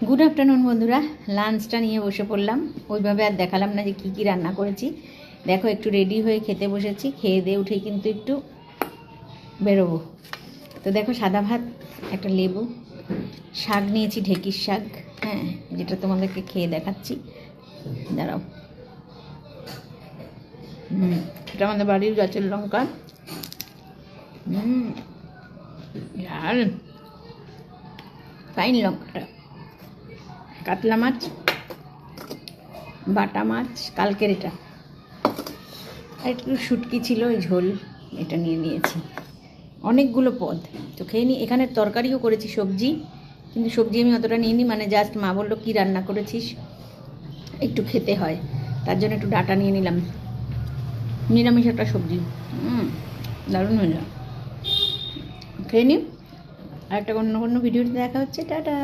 Good afternoon বন্ধুরা, লাঞ্চটা নিয়ে বসে পড়লাম। ওইভাবে আর দেখালাম না যে কী কী রান্না করেছি। দেখো একটু রেডি হয়ে খেতে বসেছি, খেয়ে দিয়ে উঠেই কিন্তু একটু বেরোবো। তো দেখো সাদা ভাত, একটা লেবু, শাক নিয়েছি, ঢেঁকির শাক, হ্যাঁ, যেটা তোমাদেরকে খেয়ে দেখাচ্ছি, দাঁড়াও। এটা আমাদের বাড়ির গাছের লঙ্কা। আর ফাইন লঙ্কাটা, কাতলা মাছ, বাটা মাছ কালকের, এটা আর একটু শুটকি ছিল, ওই ঝোল, এটা নিয়ে নিয়েছি। অনেকগুলো পদ তো খেয়ে নিই। এখানে তরকারিও করেছি, সবজি, কিন্তু সবজি আমি অতটা নিইনি, মানে জাস্ট মা বললো কী রান্না করেছিস, একটু খেতে হয়, তার জন্য একটু ডাটা নিয়ে নিলাম। নিরামিষ একটা সবজি, দারুণ হয়ে যায়। খেয়ে নিই, আর একটা অন্য ভিডিওতে দেখা হচ্ছে। টাটা।